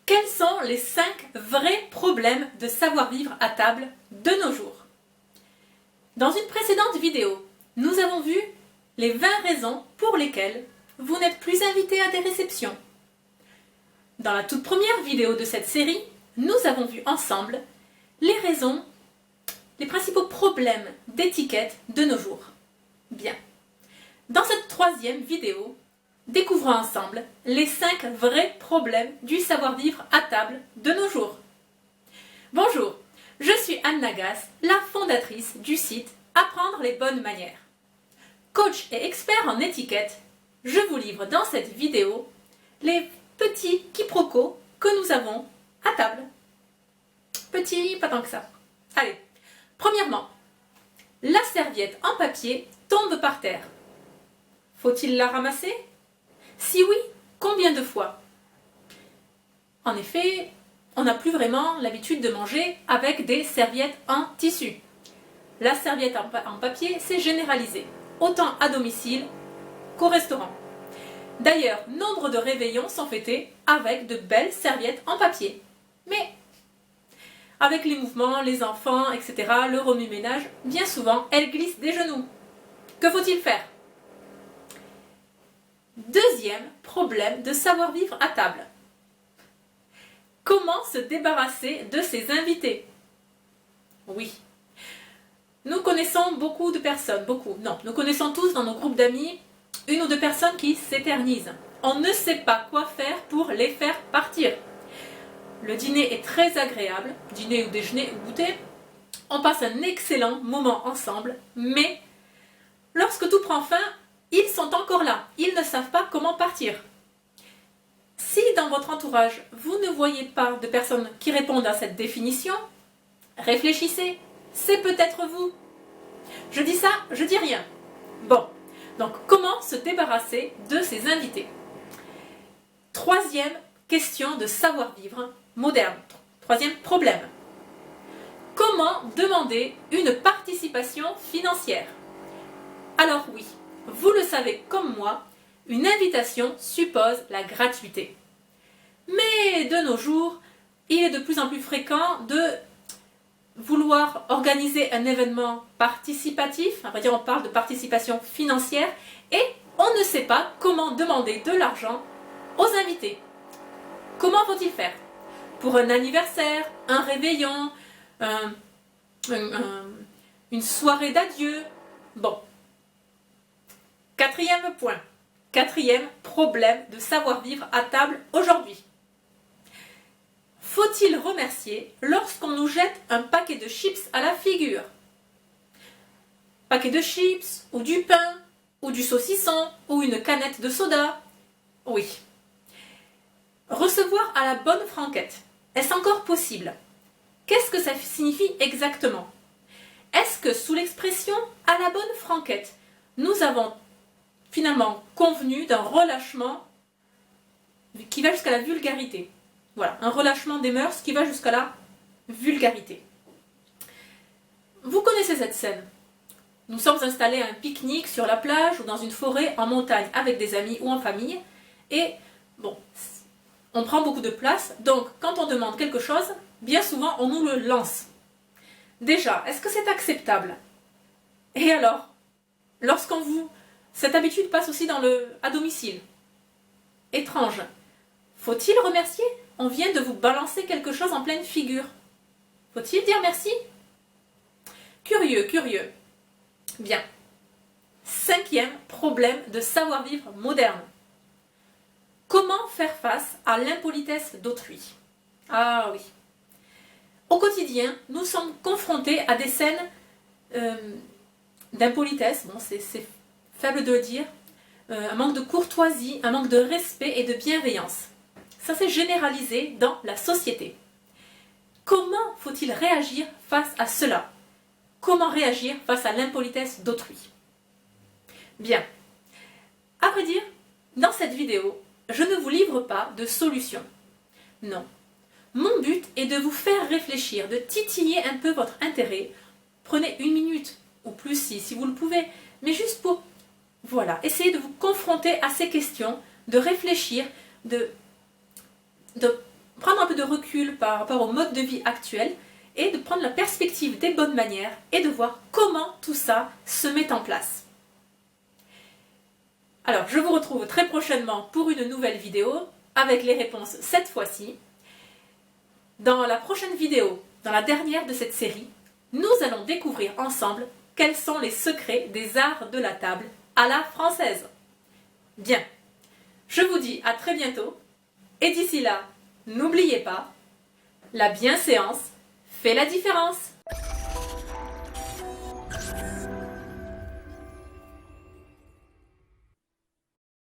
Quels sont les 5 vrais problèmes de savoir-vivre à table de nos jours? Dans une précédente vidéo, nous avons vu les 20 raisons pour lesquelles vous n'êtes plus invité à des réceptions. Dans la toute première vidéo de cette série, nous avons vu ensemble les raisons, les principaux problèmes d'étiquette de nos jours. Bien. Dans cette troisième vidéo, découvrons ensemble les 5 vrais problèmes du savoir-vivre à table de nos jours. Bonjour, je suis Anne Nagas, la fondatrice du site Apprendre les bonnes manières. Coach et expert en étiquette, je vous livre dans cette vidéo les petits quiproquos que nous avons à table. Petits, pas tant que ça. Allez, premièrement, la serviette en papier tombe par terre. Faut-il la ramasser? Si oui, combien de fois? En effet, on n'a plus vraiment l'habitude de manger avec des serviettes en tissu. La serviette en papier, c'est généralisé, autant à domicile qu'au restaurant. D'ailleurs, nombre de réveillons sont fêtés avec de belles serviettes en papier. Mais avec les mouvements, les enfants, etc., le remue-ménage, bien souvent, elles glissent des genoux. Que faut-il faire? Deuxième problème de savoir-vivre à table. Comment se débarrasser de ses invités? Oui. Nous connaissons beaucoup de personnes, nous connaissons tous dans nos groupes d'amis une ou deux personnes qui s'éternisent. On ne sait pas quoi faire pour les faire partir. Le dîner est très agréable, dîner ou déjeuner ou goûter, on passe un excellent moment ensemble, mais lorsque tout prend fin, ils sont encore là, ils ne savent pas comment partir. Si dans votre entourage, vous ne voyez pas de personnes qui répondent à cette définition, réfléchissez, c'est peut-être vous. Je dis ça, je dis rien. Bon, donc comment se débarrasser de ces invités? Troisième question de savoir-vivre moderne. Troisième problème. Comment demander une participation financière? Alors oui, vous le savez comme moi, une invitation suppose la gratuité. Mais de nos jours, il est de plus en plus fréquent de vouloir organiser un événement participatif, on va dire on parle de participation financière, et on ne sait pas comment demander de l'argent aux invités. Comment faut-il faire? Pour un anniversaire, un réveillon, une soirée d'adieu. Bon. Quatrième point. Quatrième problème de savoir-vivre à table aujourd'hui. Faut-il remercier lorsqu'on nous jette un paquet de chips à la figure? Paquet de chips, ou du pain, ou du saucisson, ou une canette de soda? Oui. Recevoir à la bonne franquette. Est-ce encore possible? Qu'est-ce que ça signifie exactement? Est-ce que sous l'expression « à la bonne franquette », nous avons finalement convenu d'un relâchement qui va jusqu'à la vulgarité? Voilà, un relâchement des mœurs qui va jusqu'à la vulgarité. Vous connaissez cette scène. Nous sommes installés à un pique-nique sur la plage ou dans une forêt en montagne avec des amis ou en famille et bon, on prend beaucoup de place, donc quand on demande quelque chose, bien souvent on nous le lance. Déjà, est-ce que c'est acceptable? Et alors, lorsqu'on vous... Cette habitude passe aussi à domicile. Étrange. Faut-il remercier? On vient de vous balancer quelque chose en pleine figure. Faut-il dire merci? Curieux, curieux. Bien. Cinquième problème de savoir-vivre moderne. Comment faire face à l'impolitesse d'autrui? Ah oui. Au quotidien, nous sommes confrontés à des scènes d'impolitesse, bon, c'est faible de le dire, un manque de courtoisie, un manque de respect et de bienveillance. Ça s'est généralisé dans la société. Comment faut-il réagir face à cela? Comment réagir face à l'impolitesse d'autrui? Bien. À vrai dire, dans cette vidéo, je ne vous livre pas de solution. Non. Mon but est de vous faire réfléchir, de titiller un peu votre intérêt. Prenez 1 minute, ou plus si vous le pouvez, mais juste pour, voilà, essayez de vous confronter à ces questions, de réfléchir, de prendre un peu de recul par rapport au mode de vie actuel et de prendre la perspective des bonnes manières et de voir comment tout ça se met en place. Alors, je vous retrouve très prochainement pour une nouvelle vidéo avec les réponses cette fois-ci. Dans la prochaine vidéo, dans la dernière de cette série, nous allons découvrir ensemble quels sont les secrets des arts de la table à la française. Bien, je vous dis à très bientôt et d'ici là, n'oubliez pas, la bienséance fait la différence.